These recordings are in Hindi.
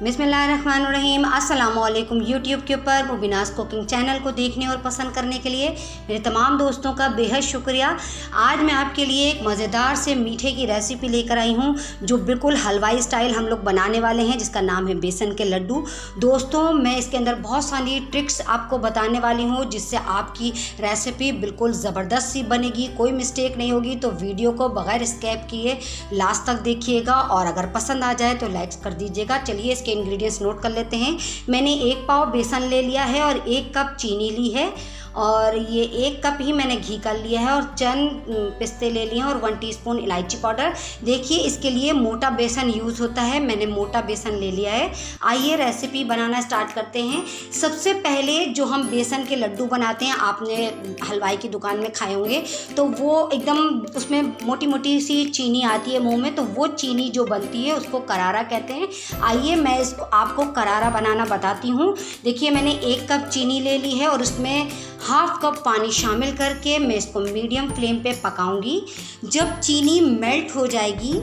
बिस्मिल्लाहिर्रहमानिर्रहीम। अस्सलामुअलैकुम। यूट्यूब के ऊपर मुबीनास कुकिंग चैनल को देखने और पसंद करने के लिए मेरे तमाम दोस्तों का बेहद शुक्रिया। आज मैं आपके लिए एक मज़ेदार से मीठे की रेसिपी लेकर आई हूँ जो बिल्कुल हलवाई स्टाइल हम लोग बनाने वाले हैं, जिसका नाम है बेसन के लड्डू। दोस्तों, मैं इसके अंदर बहुत सारी ट्रिक्स आपको बताने वाली हूँ जिससे आपकी रेसिपी बिल्कुल ज़बरदस्त सी बनेगी, कोई मिस्टेक नहीं होगी। तो वीडियो को बग़ैर स्किप किए लास्ट तक देखिएगा और अगर पसंद आ जाए तो लाइक कर दीजिएगा। चलिए इसके इंग्रेडिएंट्स नोट कर लेते हैं। मैंने 1 पाव बेसन ले लिया है और 1 कप चीनी ली है और ये 1 कप ही मैंने घी कर लिया है और चंद पिस्ते ले लिए हैं और 1 टीस्पून इलायची पाउडर। देखिए, इसके लिए मोटा बेसन यूज़ होता है, मैंने मोटा बेसन ले लिया है। आइए रेसिपी बनाना स्टार्ट करते हैं। सबसे पहले जो हम बेसन के लड्डू बनाते हैं, आपने हलवाई की दुकान में खाए होंगे, तो वो एकदम उसमें मोटी मोटी सी चीनी आती है मुंह में, तो वो चीनी जो बनती है उसको करारा कहते हैं। आइए मैं इसको आपको करारा बनाना बताती हूँ। देखिए, मैंने 1 कप चीनी ले ली है और उसमें 1/2 कप पानी शामिल करके मैं इसको मीडियम फ्लेम पे पकाऊंगी। जब चीनी मेल्ट हो जाएगी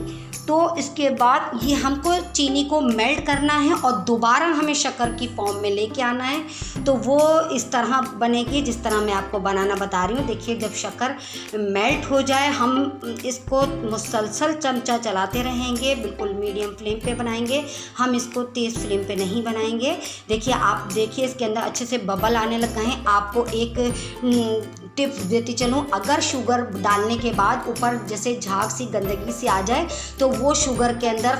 तो इसके बाद ये हमको चीनी को मेल्ट करना है और दोबारा हमें शक्कर की फॉर्म में लेके आना है। तो वो इस तरह बनेगी जिस तरह मैं आपको बनाना बता रही हूँ। देखिए, जब शक्कर मेल्ट हो जाए हम इसको मुसलसल चमचा चलाते रहेंगे, बिल्कुल मीडियम फ्लेम पे बनाएंगे, हम इसको तेज़ फ्लेम पे नहीं बनाएंगे। देखिए, आप देखिए इसके अंदर अच्छे से बबल आने लग गए हैं। आपको एक टिप्स देती चलूँ, अगर शुगर डालने के बाद ऊपर जैसे झाग सी गंदगी सी आ जाए तो वो शुगर के अंदर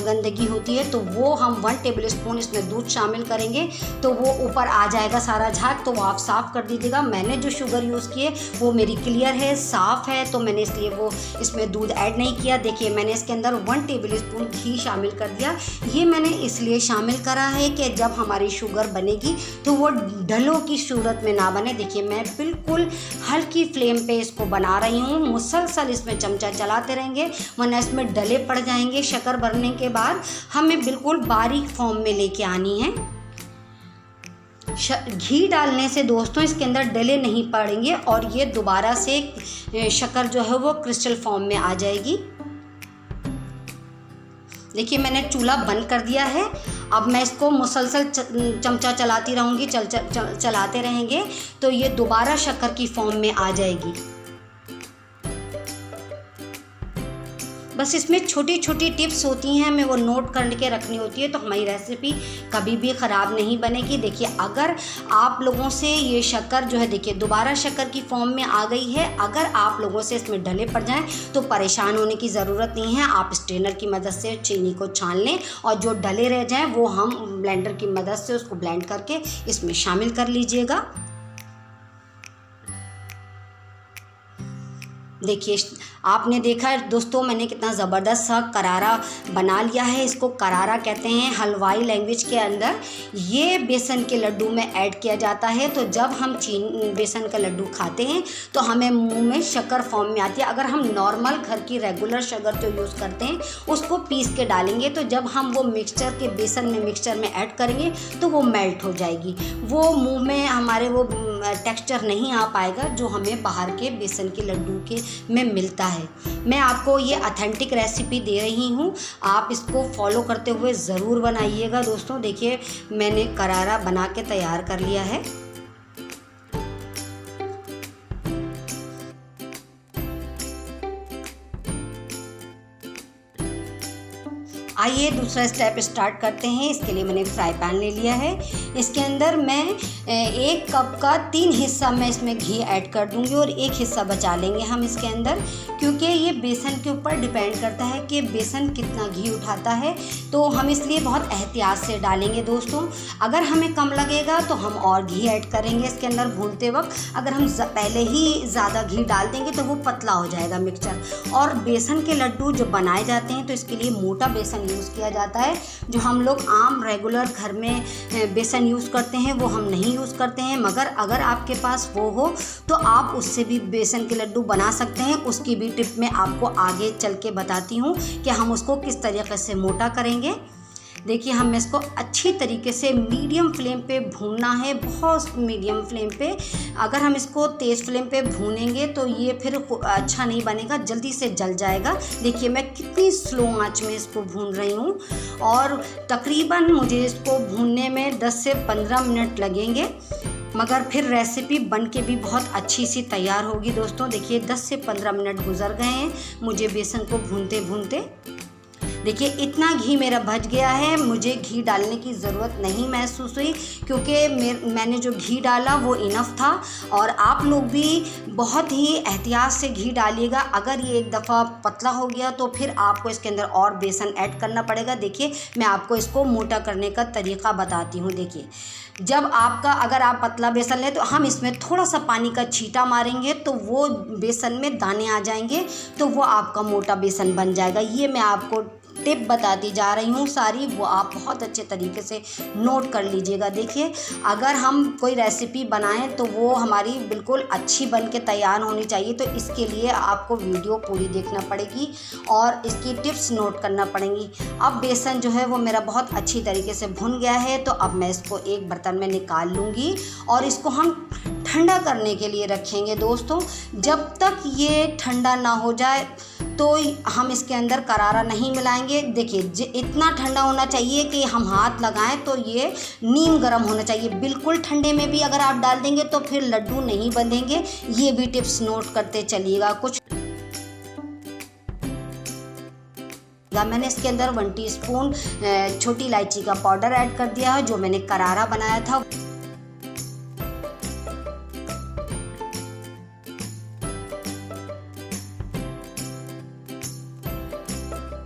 गंदगी होती है, तो वो हम 1 टेबल स्पून इसमें दूध शामिल करेंगे तो वो ऊपर आ जाएगा सारा झाग, तो वो आप साफ़ कर दीजिएगा। मैंने जो शुगर यूज़ की है वो मेरी क्लियर है, साफ़ है, तो मैंने इसलिए वो इसमें दूध ऐड नहीं किया। देखिए, मैंने इसके अंदर 1 टेबल स्पून घी शामिल कर दिया। ये मैंने इसलिए शामिल करा है कि जब हमारी शुगर बनेगी तो वो ढलों की सूरत में ना बने। देखिए, मैं बिल्कुल हल्की फ्लेम पे इसको बना रही हूँ, मुसलसल इसमें चमचा चलाते रहेंगे वरना इसमें डले पड़ जाएंगे। शक्कर भरने के बाद हमें बिल्कुल बारीक फॉर्म में लेके आनी है। घी डालने से दोस्तों इसके अंदर डले नहीं पड़ेंगे और ये दोबारा से शक्कर जो है वो क्रिस्टल फॉर्म में आ जाएगी। देखिए, मैंने चूल्हा बंद कर दिया है। अब मैं इसको मुसलसल चमचा चलाती रहूँगी, चलाते रहेंगे तो ये दोबारा शक्कर की फॉर्म में आ जाएगी। बस इसमें छोटी छोटी टिप्स होती हैं, हमें वो नोट करके रखनी होती है, तो हमारी रेसिपी कभी भी ख़राब नहीं बनेगी। देखिए, अगर आप लोगों से ये शक्कर जो है, देखिए दोबारा शक्कर की फॉर्म में आ गई है। अगर आप लोगों से इसमें ढले पड़ जाएं तो परेशान होने की ज़रूरत नहीं है। आप स्ट्रेनर की मदद से चीनी को छान लें और जो डले रह जाएं वो हम ब्लेंडर की मदद से उसको ब्लेंड करके इसमें शामिल कर लीजिएगा। देखिए, आपने देखा है दोस्तों, मैंने कितना ज़बरदस्त सा करारा बना लिया है। इसको करारा कहते हैं हलवाई लैंग्वेज के अंदर। ये बेसन के लड्डू में ऐड किया जाता है। तो जब हम बेसन का लड्डू खाते हैं तो हमें मुंह में शक्कर फॉर्म में आती है। अगर हम नॉर्मल घर की रेगुलर शुगर जो यूज़ करते हैं उसको पीस के डालेंगे तो जब हम वो मिक्सचर के मिक्सचर में ऐड करेंगे तो वो मेल्ट हो जाएगी, वो मुँह में हमारे वो टेक्सचर नहीं आ पाएगा जो हमें बाहर के बेसन के लड्डू के में मिलता है। मैं आपको ये ऑथेंटिक रेसिपी दे रही हूँ, आप इसको फॉलो करते हुए ज़रूर बनाइएगा। दोस्तों देखिए, मैंने करारा बना के तैयार कर लिया है। आइए दूसरा स्टेप स्टार्ट करते हैं। इसके लिए मैंने फ्राई पैन ले लिया है। इसके अंदर मैं 1 कप का 3 हिस्सा मैं इसमें घी ऐड कर दूंगी और 1 हिस्सा बचा लेंगे हम इसके अंदर, क्योंकि ये बेसन के ऊपर डिपेंड करता है कि बेसन कितना घी उठाता है, तो हम इसलिए बहुत एहतियात से डालेंगे। दोस्तों, अगर हमें कम लगेगा तो हम और घी ऐड करेंगे इसके अंदर भूनते वक्त। अगर हम पहले ही ज़्यादा घी डाल देंगे तो वो पतला हो जाएगा मिक्सचर। और बेसन के लड्डू जो बनाए जाते हैं तो इसके लिए मोटा बेसन यूज़ किया जाता है। जो हम लोग आम रेगुलर घर में बेसन यूज़ करते हैं वो हम नहीं यूज़ करते हैं, मगर अगर आपके पास वो हो तो आप उससे भी बेसन के लड्डू बना सकते हैं। उसकी भी टिप मैं आपको आगे चल के बताती हूँ कि हम उसको किस तरीके से मोटा करेंगे। देखिए हमें इसको अच्छी तरीके से मीडियम फ्लेम पे भूनना है, बहुत मीडियम फ्लेम पे। अगर हम इसको तेज़ फ्लेम पे भूनेंगे तो ये फिर अच्छा नहीं बनेगा, जल्दी से जल जाएगा। देखिए मैं कितनी स्लो आंच में इसको भून रही हूँ और तकरीबन मुझे इसको भूनने में 10 से 15 मिनट लगेंगे, मगर फिर रेसिपी बन के भी बहुत अच्छी सी तैयार होगी दोस्तों। देखिए 10 से 15 मिनट गुजर गए हैं मुझे बेसन को भूनते भूनते। देखिए इतना घी मेरा बच गया है, मुझे घी डालने की ज़रूरत नहीं महसूस हुई क्योंकि मैंने जो घी डाला वो इनफ था। और आप लोग भी बहुत ही एहतियात से घी डालिएगा। अगर ये एक दफ़ा पतला हो गया तो फिर आपको इसके अंदर और बेसन ऐड करना पड़ेगा। देखिए मैं आपको इसको मोटा करने का तरीका बताती हूँ। देखिए जब आपका अगर आप पतला बेसन लें तो हम इसमें थोड़ा सा पानी का छींटा मारेंगे तो वो बेसन में दाने आ जाएंगे, तो वो आपका मोटा बेसन बन जाएगा। ये मैं आपको टिप बताती जा रही हूँ सारी, वो आप बहुत अच्छे तरीके से नोट कर लीजिएगा। देखिए अगर हम कोई रेसिपी बनाएं तो वो हमारी बिल्कुल अच्छी बन के तैयार होनी चाहिए, तो इसके लिए आपको वीडियो पूरी देखना पड़ेगी और इसकी टिप्स नोट करना पड़ेंगी। अब बेसन जो है वो मेरा बहुत अच्छी तरीके से भुन गया है, तो अब मैं इसको एक बर्तन में निकाल लूँगी और इसको हम ठंडा करने के लिए रखेंगे दोस्तों। जब तक ये ठंडा ना हो जाए तो हम इसके अंदर करारा नहीं मिलाएंगे। देखिए इतना ठंडा होना चाहिए कि हम हाथ लगाएं तो ये नीम गर्म होना चाहिए। बिल्कुल ठंडे में भी अगर आप डाल देंगे तो फिर लड्डू नहीं बंधेंगे। ये भी टिप्स नोट करते चलिएगा। कुछ मैंने इसके अंदर 1 टीस्पून छोटी इलायची का पाउडर ऐड कर दिया है जो मैंने करारा बनाया था।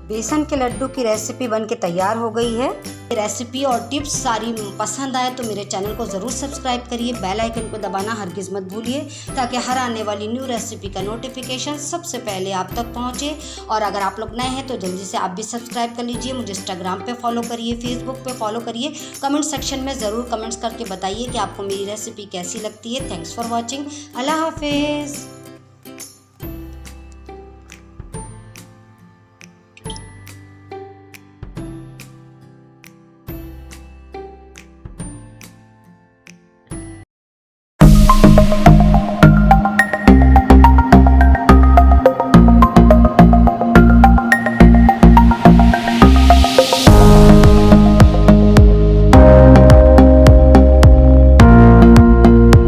बेसन के लड्डू की रेसिपी बनके तैयार हो गई है। रेसिपी और टिप्स सारी पसंद आए तो मेरे चैनल को ज़रूर सब्सक्राइब करिए, बेल आइकन को दबाना हरगिज़ मत भूलिए ताकि हर आने वाली न्यू रेसिपी का नोटिफिकेशन सबसे पहले आप तक पहुंचे। और अगर आप लोग नए हैं तो जल्दी से आप भी सब्सक्राइब कर लीजिए। मुझे इंस्टाग्राम पे फॉलो करिए, फेसबुक पे फॉलो करिए। कमेंट सेक्शन में ज़रूर कमेंट्स करके बताइए कि आपको मेरी रेसिपी कैसी लगती है। Thanks for watching. अल्लाह हाफिज़।